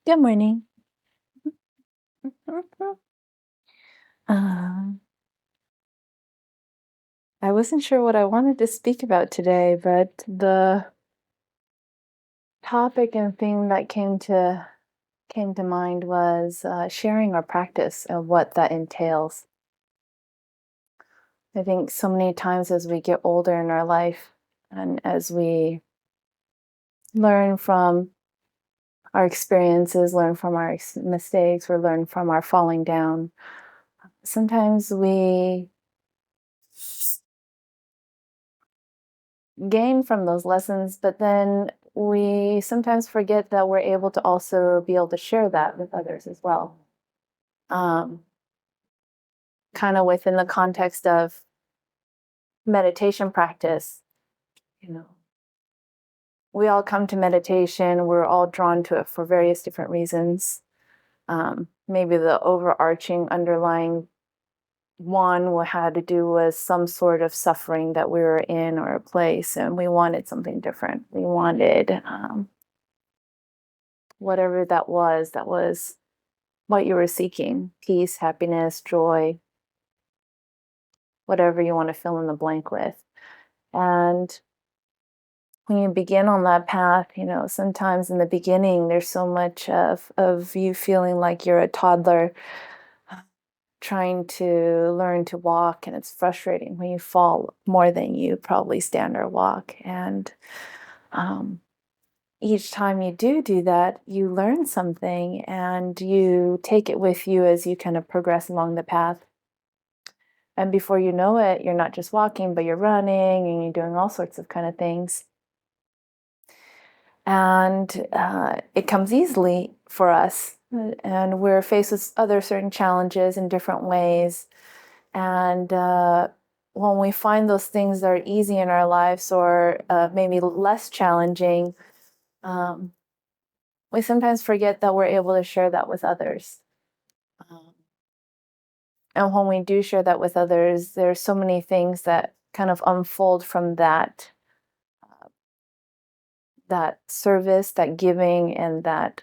Good morning. Um, I wasn't sure what I wanted to speak about today, but the topic and thing that came to mind was sharing our practice and what that entails. I think so many times as we get older in our life and as we learn from our experiences, learn from our mistakes, or learn from our falling down, sometimes we gain from those lessons, but then we sometimes forget that we're able to also be able to share that with others as well. Um, kind of within the context of meditation practice, you know, we all come to meditation, we're all drawn to it for various different reasons. Maybe the overarching underlying one had to do with some sort of suffering that we were in or a place, and we wanted something different. We wanted whatever that was what you were seeking: peace, happiness, joy, whatever you want to fill in the blank with. And when you begin on that path, sometimes in the beginning, there's so much of you feeling like you're a toddler trying to learn to walk, and it's frustrating when you fall more than you probably stand or walk. And um, each time you do that, you learn something and you take it with you as you kind of progress along the path. And before you know it, you're not just walking, but you're running and you're doing all sorts of kind of things. And it comes easily for us. And we're faced with other certain challenges in different ways. And when we find those things that are easy in our lives or maybe less challenging, um, we sometimes forget that we're able to share that with others. Um, and when we do share that with others, there's so many things that kind of unfold from that service, that giving, and that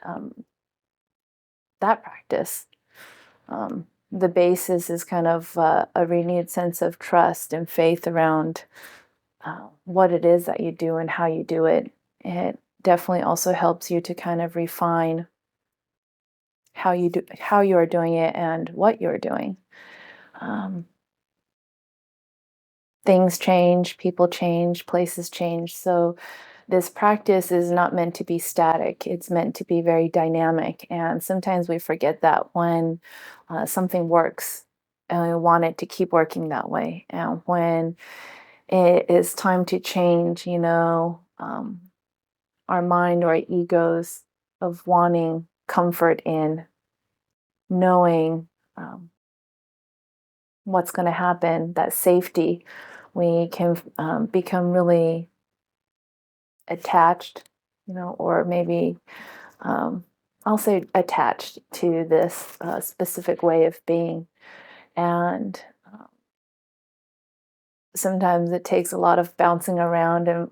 practice. The basis is kind of a renewed sense of trust and faith around what it is that you do and how you do it. It definitely also helps you to kind of refine how you are doing it and what you're doing. Um, Things change, people change, places change. So this practice is not meant to be static. It's meant to be very dynamic. And sometimes we forget that when something works and we want it to keep working that way. And when it is time to change, our mind or our egos of wanting comfort in knowing what's going to happen, that safety, we can become really attached, or maybe I'll say attached to this specific way of being. And sometimes it takes a lot of bouncing around and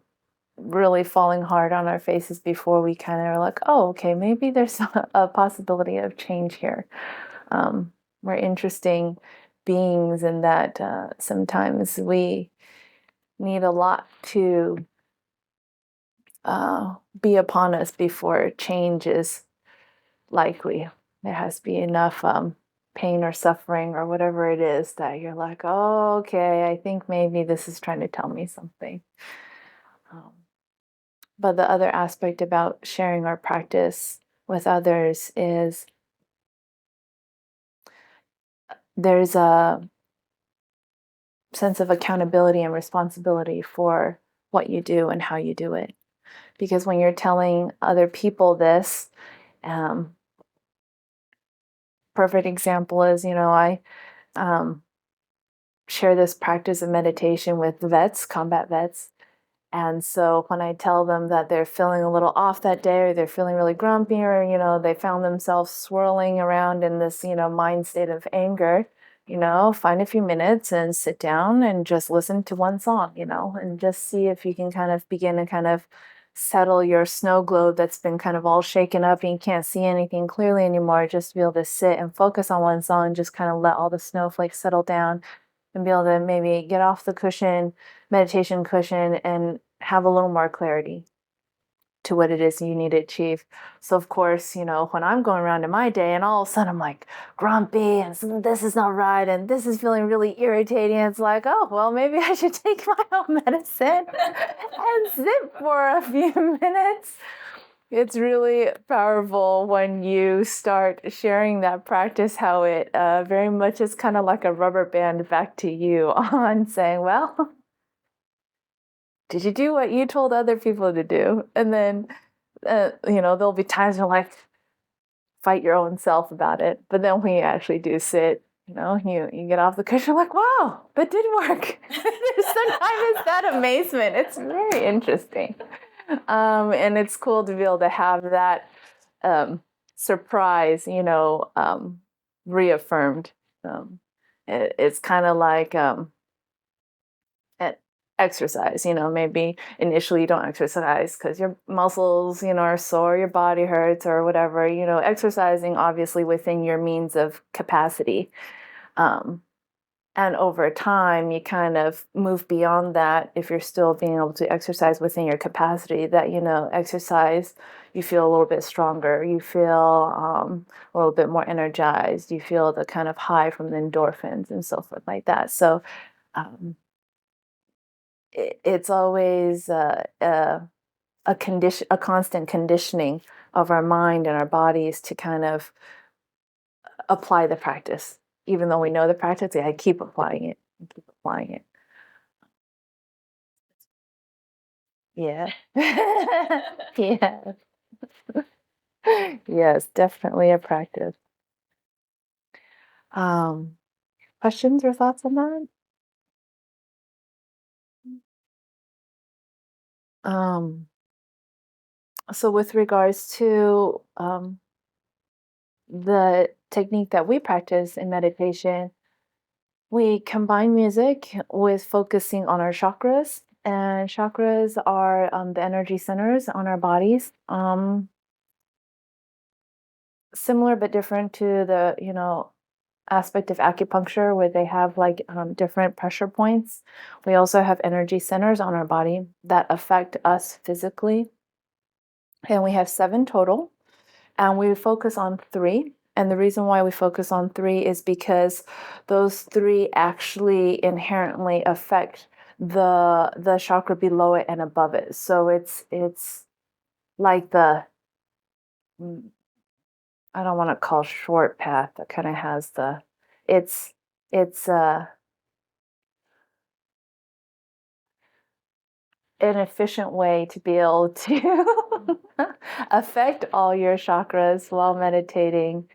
really falling hard on our faces before we kind of are like, oh, okay, maybe there's a possibility of change here. We're interesting beings in that sometimes we need a lot to be upon us before change is likely. There has to be enough pain or suffering or whatever it is that you're like, oh, okay, I think maybe this is trying to tell me something. Um, but the other aspect about sharing our practice with others is there's a sense of accountability and responsibility for what you do and how you do it. Because when you're telling other people this, um, perfect example is, I um, share this practice of meditation with vets, combat vets. And so when I tell them that they're feeling a little off that day, or they're feeling really grumpy, or, they found themselves swirling around in this, mind state of anger, find a few minutes and sit down and just listen to one song, and just see if you can kind of begin to kind of settle your snow globe that's been kind of all shaken up and you can't see anything clearly anymore, just to be able to sit and focus on one song, just kind of let all the snowflakes settle down and be able to maybe get off the cushion, meditation cushion, and have a little more clarity to what it is you need to achieve. So of course, when I'm going around in my day and all of a sudden I'm like grumpy and this is not right and this is feeling really irritating, it's like, oh, well, maybe I should take my own medicine and sit for a few minutes. It's really powerful when you start sharing that practice, how it very much is kind of like a rubber band back to you on saying, well, did you do what you told other people to do? And then, there'll be times you're like, fight your own self about it. But then when you actually do sit, you get off the cushion, like, wow, that did work. Sometimes it's that amazement. It's very interesting. And it's cool to be able to have that surprise, reaffirmed. It's kind of like exercise. Maybe initially you don't exercise because your muscles, are sore, your body hurts or whatever. Exercising obviously within your means of capacity. And over time, you kind of move beyond that if you're still being able to exercise within your capacity, that, exercise, you feel a little bit stronger, you feel a little bit more energized, you feel the kind of high from the endorphins and so forth like that. So it's always a constant conditioning of our mind and our bodies to kind of apply the practice. Even though we know the practice, I keep applying it and keep applying it. Yeah. Yeah. Yes, definitely a practice. Um, Questions or thoughts on that? Um, so with regards to the technique that we practice in meditation, we combine music with focusing on our chakras, and chakras are the energy centers on our bodies. Similar but different to the aspect of acupuncture, where they have like different pressure points. We also have energy centers on our body that affect us physically, and we have 7 total. And we focus on 3. And the reason why we focus on 3 is because those 3 actually inherently affect the chakra below it and above it. So it's like the I don't want to call short path, that kind of has it's an efficient way to be able to affect all your chakras while meditating.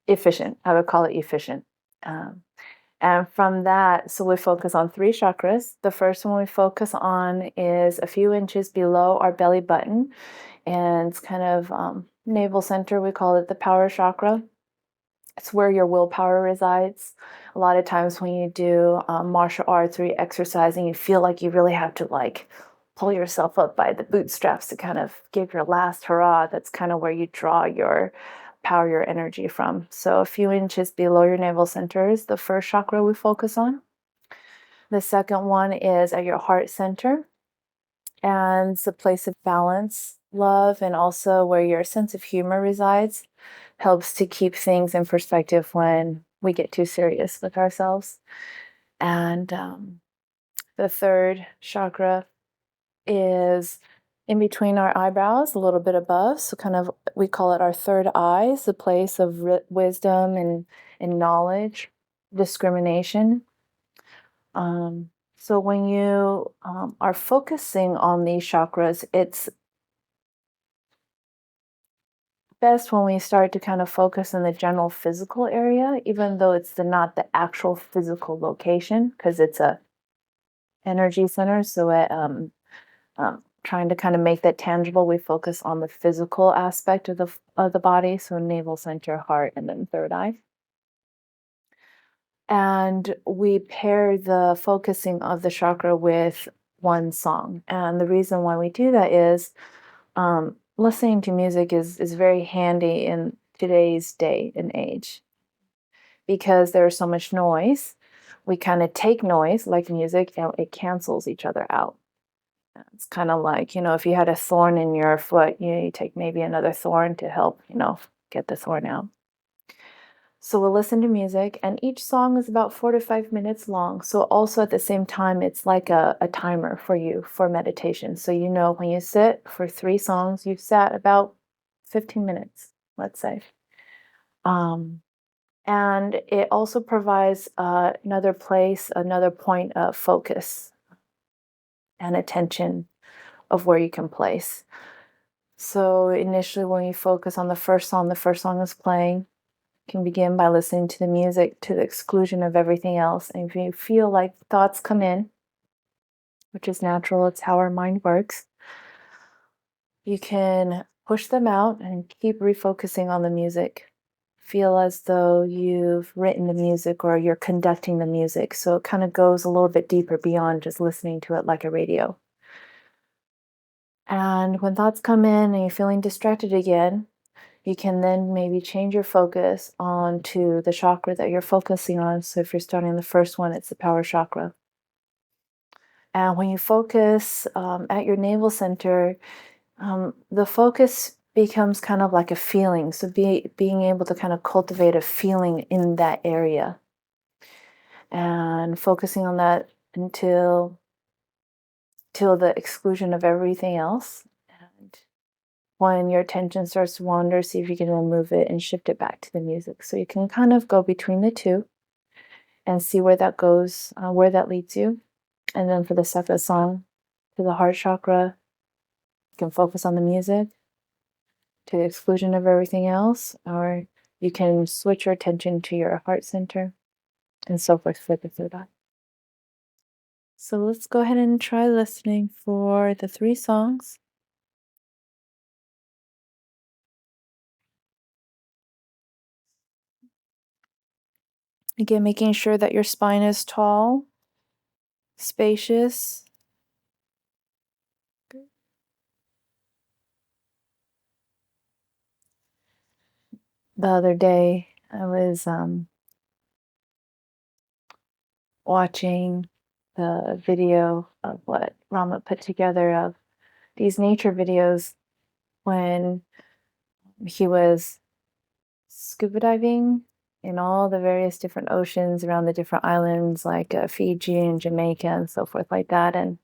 Efficient. I would call it efficient. Um, and from that, so we focus on 3 chakras. The first one we focus on is a few inches below our belly button, and it's kind of navel center. We call it the power chakra. It's where your willpower resides. A lot of times when you do martial arts or you're exercising, you feel like you really have to like pull yourself up by the bootstraps to kind of give your last hurrah. That's kind of where you draw your power, your energy from. So a few inches below your navel center is the first chakra we focus on. The second one is at your heart center, and it's a place of balance, love, and also where your sense of humor resides. Helps to keep things in perspective when we get too serious with ourselves. And the third chakra is in between our eyebrows, a little bit above. So kind of, we call it our third eye, the place of wisdom and knowledge, discrimination. So when you are focusing on these chakras, it's best when we start to kind of focus in the general physical area, even though it's not the actual physical location, because it's a energy center. So trying to kind of make that tangible, we focus on the physical aspect of the body. So navel center, heart, and then third eye. And we pair the focusing of the chakra with one song. And the reason why we do that is listening to music is very handy in today's day and age because there's so much noise. We kind of take noise like music and it cancels each other out. It's kind of like, if you had a thorn in your foot, you take maybe another thorn to help, get the thorn out. So we'll listen to music, and each song is about 4 to 5 minutes long. So also at the same time, it's like a timer for you for meditation. So when you sit for 3 songs, you've sat about 15 minutes, let's say. And it also provides another place, another point of focus and attention of where you can place. So initially, when you focus on the first song is playing. Can begin by listening to the music to the exclusion of everything else. And if you feel like thoughts come in, which is natural, it's how our mind works, you can push them out and keep refocusing on the music. Feel as though you've written the music or you're conducting the music. So it kind of goes a little bit deeper beyond just listening to it like a radio. And when thoughts come in and you're feeling distracted again, you can then maybe change your focus onto the chakra that you're focusing on. So if you're starting the first one, it's the power chakra. And when you focus at your navel center, the focus becomes kind of like a feeling. So being able to kind of cultivate a feeling in that area and focusing on that until the exclusion of everything else. And when your attention starts to wander, see if you can remove it and shift it back to the music. So you can kind of go between the two and see where that goes, where that leads you. And then for the second song, to the heart chakra, you can focus on the music to the exclusion of everything else, or you can switch your attention to your heart center and so forth for the third eye. So let's go ahead and try listening for the 3 songs. Again, making sure that your spine is tall, spacious. The other day, I was watching the video of what Rama put together of these nature videos when he was scuba diving in all the various different oceans around the different islands like Fiji and Jamaica and so forth like that. And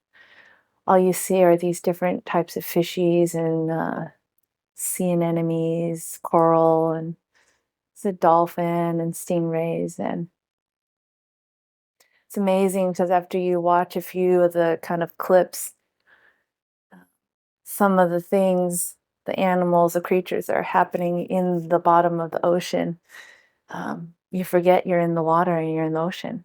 all you see are these different types of fishies and sea anemones, coral, and it's a dolphin and stingrays. And it's amazing because after you watch a few of the kind of clips, some of the things, the animals, the creatures that are happening in the bottom of the ocean, you forget you're in the water and you're in the ocean.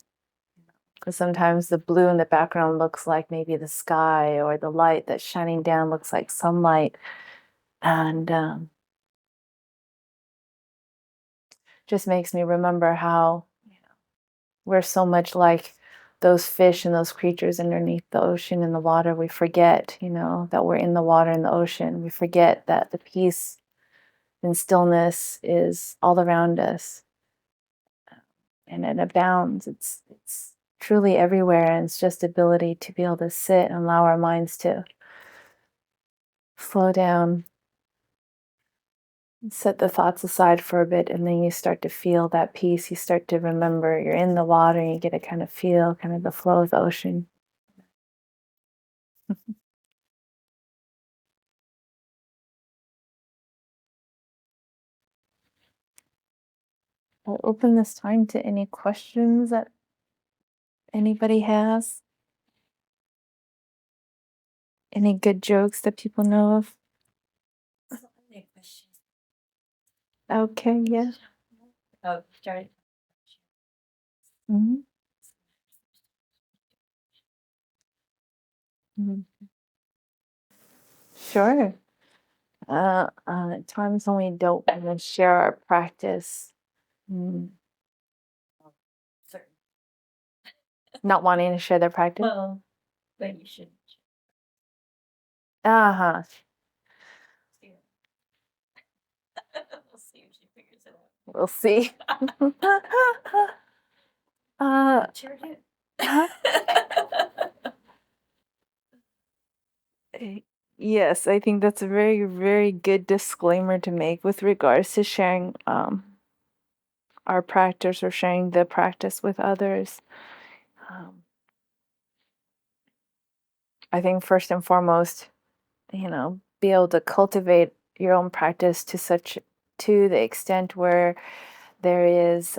Because sometimes the blue in the background looks like maybe the sky, or the light that's shining down looks like sunlight. And just makes me remember how we're so much like those fish and those creatures underneath the ocean and the water. We forget, that we're in the water and the ocean. We forget that the peace and stillness is all around us, and it abounds. It's truly everywhere, and it's just ability to be able to sit and allow our minds to slow down, set the thoughts aside for a bit, and then you start to feel that peace. You start to remember you're in the water, and you get to kind of feel kind of the flow of the ocean. I'll open this time to any questions that anybody has. Any good jokes that people know of? Okay, yeah. Oh, start. Mhm. Mhm. Sure. Times when we don't want to share our practice. Mm. Certain. Not wanting to share their practice. Well, but you should Uh-huh. We'll see if she figures it out. We'll see. Sure do. Huh? Yes, I think that's a very, very good disclaimer to make with regards to sharing our practice or sharing the practice with others. Um, I think first and foremost, be able to cultivate your own practice to the extent where there is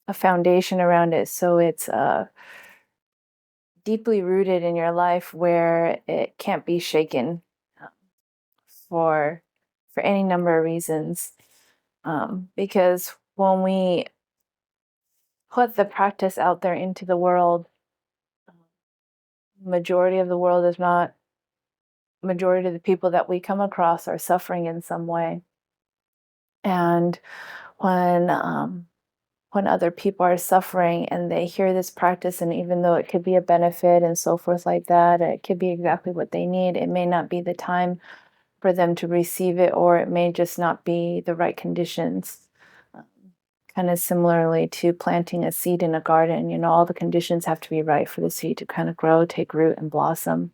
a foundation around it, so it's deeply rooted in your life where it can't be shaken for any number of reasons. Because when we put the practice out there into the world, majority of the world is not majority of the people that we come across are suffering in some way. And when other people are suffering and they hear this practice, and even though it could be a benefit and so forth like that, it could be exactly what they need, it may not be the time for them to receive it, or it may just not be the right conditions. Kind of similarly to planting a seed in a garden, all the conditions have to be right for the seed to kind of grow, take root, and blossom.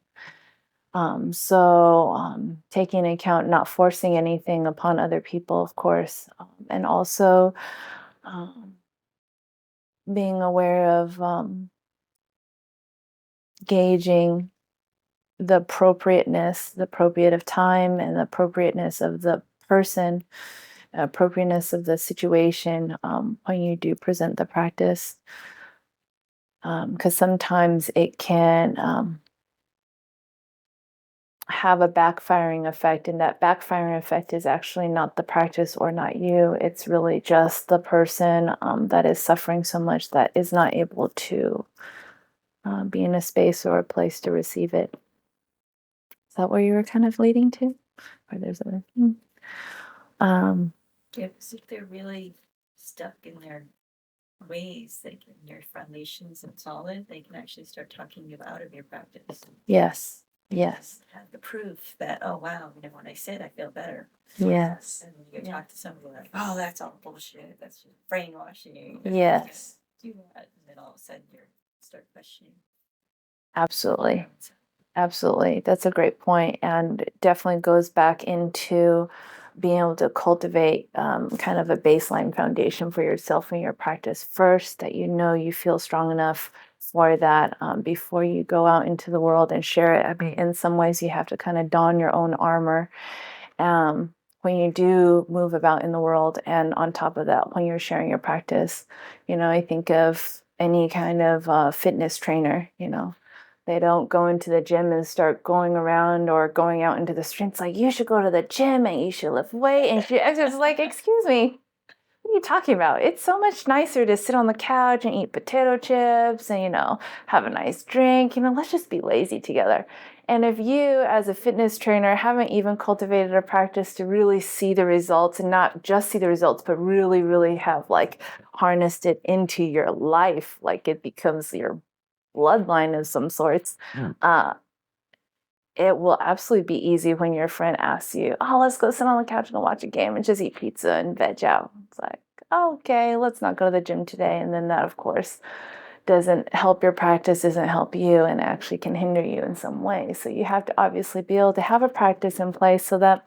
So taking into account not forcing anything upon other people, of course, and also being aware of gauging the appropriate of time, and the appropriateness of the person, appropriateness of the situation when you do present the practice. Because sometimes it can have a backfiring effect, and that backfiring effect is actually not the practice or not you. It's really just the person that is suffering so much that is not able to be in a space or a place to receive it. Is that where you were kind of leading to? Or there's a Yeah, because if they're really stuck in their ways, their foundation isn't solid, they can actually start talking you out of your practice. Yes. Yes. Have the proof that, oh wow, when I sit, I feel better. Yes. And when you talk to somebody like, oh, that's all bullshit. That's just brainwashing. Yes. Do that, and then all of a sudden you start questioning. Absolutely. Absolutely. That's a great point, and it definitely goes back into being able to cultivate kind of a baseline foundation for yourself and your practice first, that you feel strong enough for that before you go out into the world and share it. I mean, in some ways, you have to kind of don your own armor when you do move about in the world. And on top of that, when you're sharing your practice, I think of any kind of fitness trainer, they don't go into the gym and start going around or going out into the streets like, you should go to the gym and you should lift weight and you should exercise. Like, excuse me, what are you talking about? It's so much nicer to sit on the couch and eat potato chips and, have a nice drink. Let's just be lazy together. And if you, as a fitness trainer, haven't even cultivated a practice to really see the results, and not just see the results, but really, really have harnessed it into your life, like it becomes your bloodline of some sorts, it will absolutely be easy when your friend asks you, oh, let's go sit on the couch and watch a game and just eat pizza and veg out. It's like, oh, okay, let's not go to the gym today. And then that, of course, doesn't help your practice, doesn't help you, and actually can hinder you in some way. So you have to obviously be able to have a practice in place so that,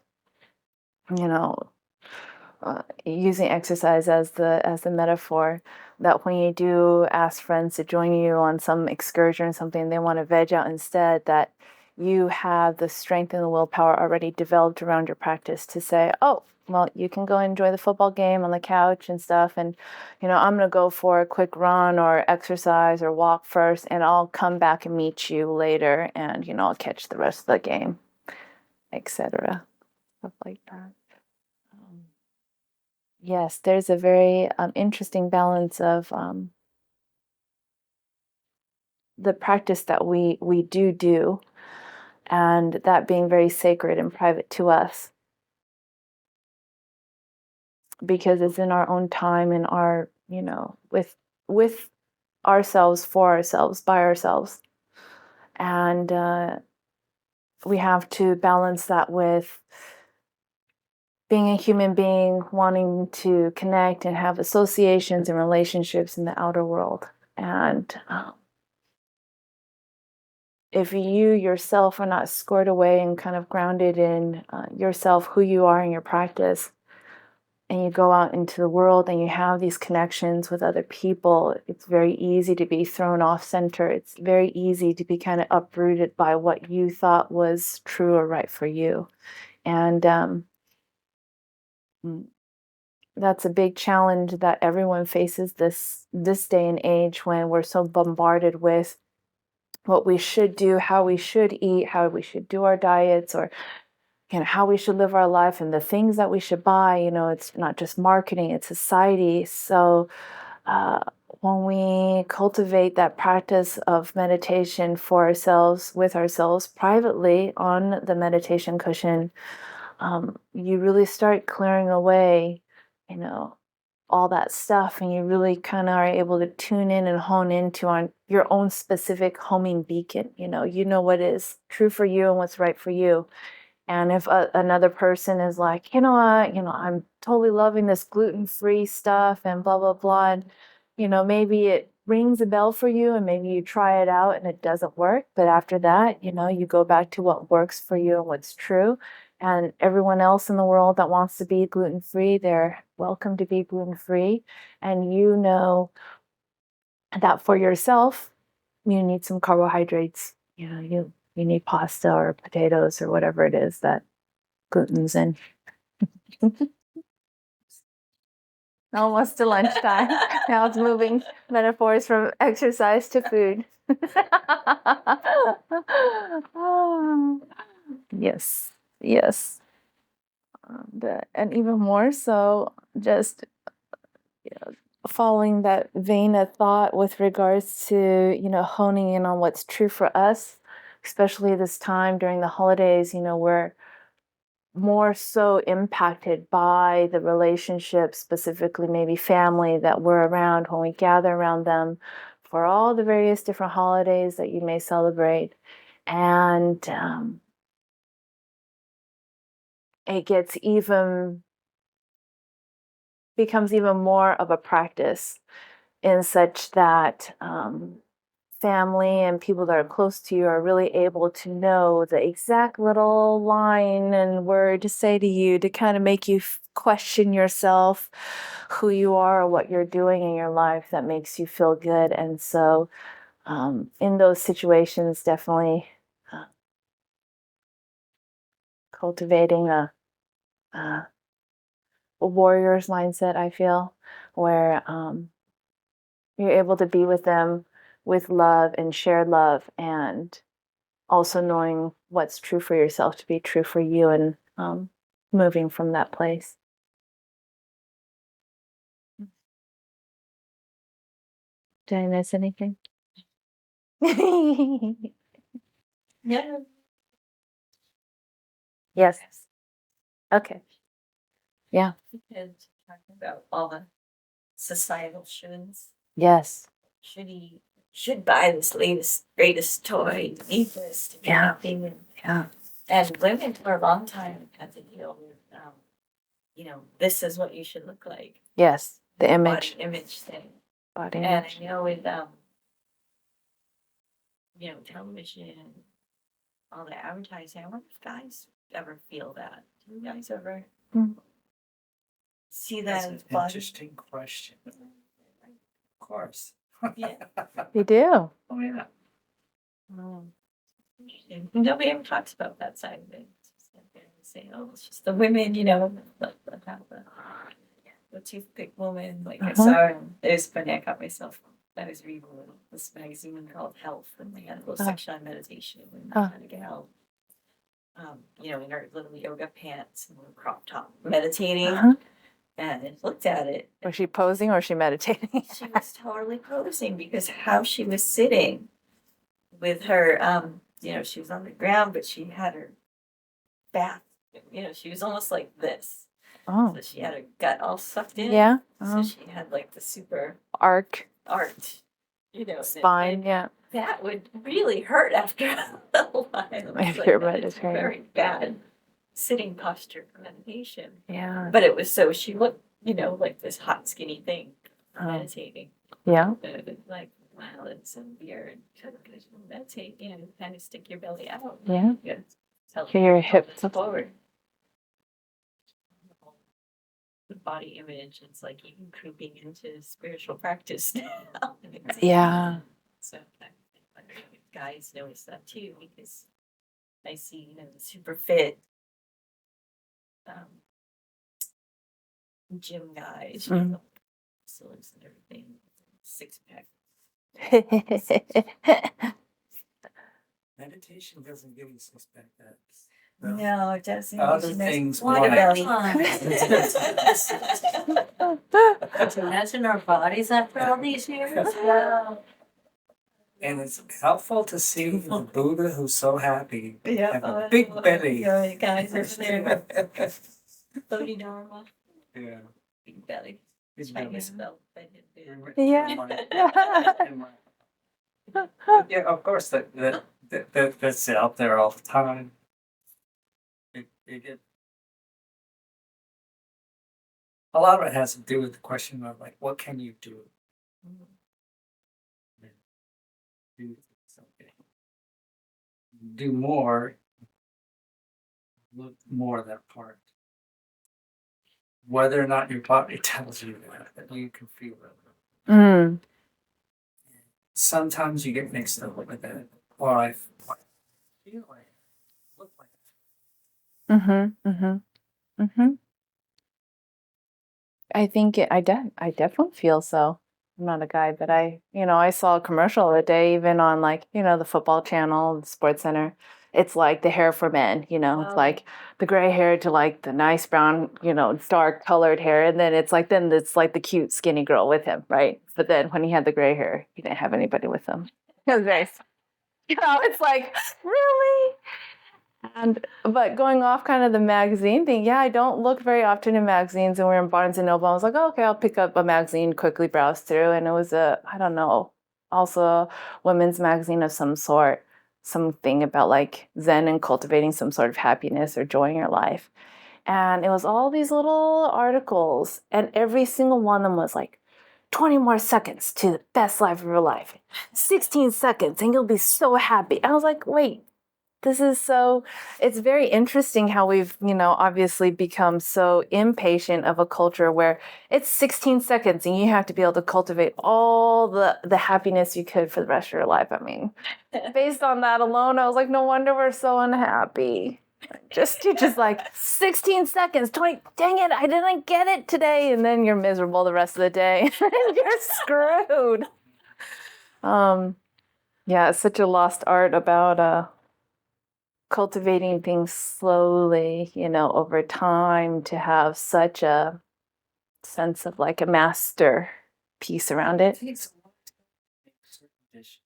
using exercise as the metaphor, that when you do ask friends to join you on some excursion or something, they want to veg out instead, that you have the strength and the willpower already developed around your practice to say, oh, well, you can go enjoy the football game on the couch and stuff, and I'm going to go for a quick run or exercise or walk first, and I'll come back and meet you later, and I'll catch the rest of the game, etc. Stuff like that. Yes, there's a very interesting balance of the practice that we do, and that being very sacred and private to us, because it's in our own time, in our with ourselves, for ourselves, by ourselves, And we have to balance that with being a human being, wanting to connect and have associations and relationships in the outer world. And if you yourself are not squared away and kind of grounded in yourself, who you are in your practice, and you go out into the world and you have these connections with other people, it's very easy to be thrown off center. It's very easy to be kind of uprooted by what you thought was true or right for you. And that's a big challenge that everyone faces this day and age, when we're so bombarded with what we should do, how we should eat, how we should do our diets, or how we should live our life, and the things that we should buy. It's not just marketing, it's society. So uh, when we cultivate that practice of meditation for ourselves, with ourselves, privately on the meditation cushion, you really start clearing away, all that stuff, and you really kind of are able to tune in and hone into on your own specific homing beacon. What is true for you and what's right for you. And if another person is like, I'm totally loving this gluten-free stuff and blah, blah, blah. And, maybe it rings a bell for you and maybe you try it out and it doesn't work. But after that, you go back to what works for you and what's true. And everyone else in the world that wants to be gluten-free, they're welcome to be gluten-free. And that for yourself, you need some carbohydrates. You need pasta or potatoes or whatever it is that gluten's in. Almost to lunchtime. Now it's moving metaphors from exercise to food. Yes, yes. And even more so, just following that vein of thought with regards to, honing in on what's true for us, especially this time during the holidays. We're more so impacted by the relationships, specifically maybe family, that we're around when we gather around them for all the various different holidays that you may celebrate. And it becomes even more of a practice, in such that family and people that are close to you are really able to know the exact little line and word to say to you to kind of make you question yourself, who you are, or what you're doing in your life that makes you feel good. And so in those situations, definitely cultivating a warrior's mindset, I feel, where you're able to be with them with love and shared love, and also knowing what's true for yourself to be true for you, and moving from that place. Did I miss anything? Yeah. Yes. Okay. Yeah. And talking about all the societal shoulds. Yes. Should buy this latest, greatest toy, need this to be happy. Yeah. And women for a long time had to deal with, this is what you should look like. Yes. The image. Body image thing. Body And image. I know with, television, all the advertising, I wonder if guys ever feel that. Do you guys ever see that? That's an interesting question. Of course. Yeah. You do. Oh, yeah. Interesting. Nobody ever talks about that side of it. It's just like they say, oh, it's just the women, the toothpick woman. Like I saw, it was funny. I caught myself. I was reading this magazine called Health, and they had a little section on meditation, and had a gal, in her little yoga pants and a crop top, meditating. And I looked at it. Was she posing or was she meditating? She was totally posing, because how she was sitting with her, she was on the ground, but she had her back, she was almost like this. Oh. So she had her gut all sucked in. Yeah. So she had like the super Arc. art, Spine. Yeah. that would really hurt after a while. If Like, you're that is meditating. very bad sitting posture for meditation. Yeah. But it was so she looked, like this hot, skinny thing meditating. Yeah. Like, wow, that's so weird. Because you meditate, you kind of stick your belly out. Yeah. Tell Your hips forward. The body image, it's like even creeping into spiritual practice now. Yeah. So I wonder if guys notice that too, because I see, the super fit gym guys, muscles and everything, 6-pack. Meditation doesn't give you six-pack abs. No, it doesn't. Other things water might. belly. Imagine our bodies after all these years. Yeah. And it's helpful to see the Buddha who's so happy. Yeah. Have a big belly. Yeah, guys over there. Bodhidharma. Yeah. Big belly. Big Trying belly. to spell belly. Yeah, of course, that's out there all the time. You get a lot of it has to do with the question of like, what can you do? Do something. Do more. Look more of that part. Whether or not your body tells you that you can feel it. Mm. Sometimes you get mixed up with that. Or I feel like look like that. Mm-hmm. Mm-hmm. Mm-hmm. I think I definitely feel so. I'm not a guy, but I saw a commercial the other day, even on like, the football channel, the sports center. It's like the hair for men, it's like the gray hair to like the nice brown, dark colored hair. And then it's like the cute skinny girl with him, right? But then when he had the gray hair, he didn't have anybody with him. It was very, it's like, really? But going off kind of the magazine thing, yeah, I don't look very often in magazines, and we're in Barnes and Noble. I was like, oh, okay, I'll pick up a magazine, quickly browse through, and it was I don't know, also a women's magazine of some sort, something about like Zen and cultivating some sort of happiness or joy in your life. And it was all these little articles, and every single one of them was like 20 more seconds to the best life of your life, 16 seconds, and you'll be so happy. And I was like, wait. It's very interesting how we've, obviously become so impatient of a culture where it's 16 seconds and you have to be able to cultivate all the happiness you could for the rest of your life. I mean, based on that alone, I was like, no wonder we're so unhappy. Just like 16 seconds, 20, dang it, I didn't get it today. And then you're miserable the rest of the day. You're screwed. Yeah, it's such a lost art about cultivating things slowly, over time to have such a sense of like a master piece around It it. takes a long time to make certain dishes.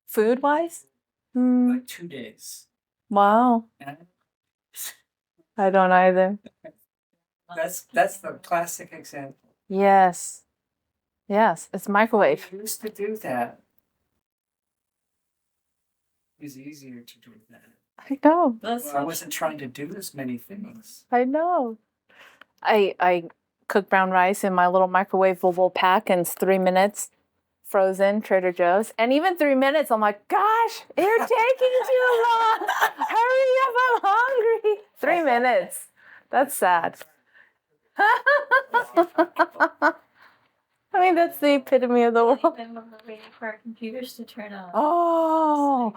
Food wise? Like 2 days. Wow. And I don't either. that's the classic example. Yes. Yes. It's microwave. We used to do that. It was easier to do that. I know. Well, I wasn't trying to do as many things. I know. I cook brown rice in my little microwavable pack, and it's 3 minutes. Frozen, Trader Joe's. And even 3 minutes, I'm like, gosh, you're taking too long. Hurry up, I'm hungry. 3 minutes. That's sad. I mean, that's the epitome of the world. Even when we're waiting for our computers to turn on. Oh.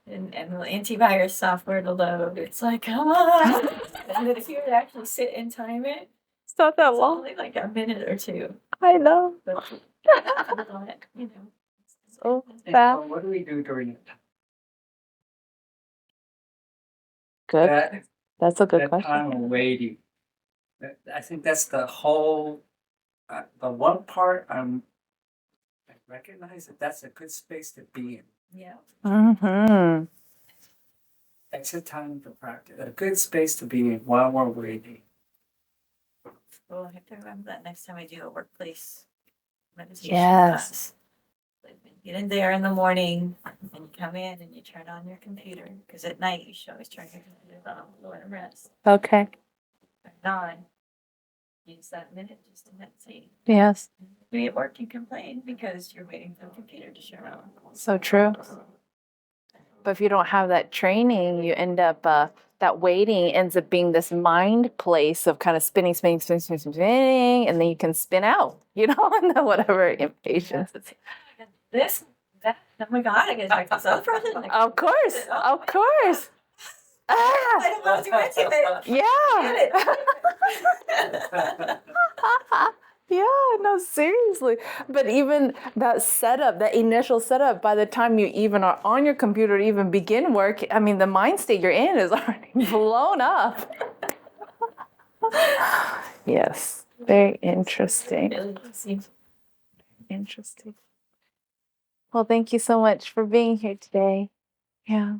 And the antivirus software to load. It's like, come on. And then if you would actually sit and time it, It's not that it's long. only like a minute or two. I know. But on it, So So fast. what do we do during it? Good. That's a good that question. time of waiting. I think that's the whole. The one part I recognize that's a good space to be in. Yeah. Mm-hmm. Exit time for practice. A good space to be in while we're waiting. Well, I have to remember that next time I do a workplace meditation Yes. class. I've been get in there in the morning and you come in and you turn on your computer, because at night you should always turn your computer on, go and rest. Okay. At 9, use that minute just to meditate. Yes. Be at work, you complain because you're waiting for the computer to shut on. So true. But if you don't have that training, you end up that waiting ends up being this mind place of kind of spinning, and then you can spin out, and then whatever impatience. This, that, oh my God, I gotta talk to this other person. Like, Of course, of course. I don't want to do anything. Yeah. Yeah, no, seriously. But even that setup, that initial setup, by the time you even are on your computer to even begin work, I mean, the mind state you're in is already blown up. Yes, very interesting. Interesting. Well, thank you so much for being here today. Yeah.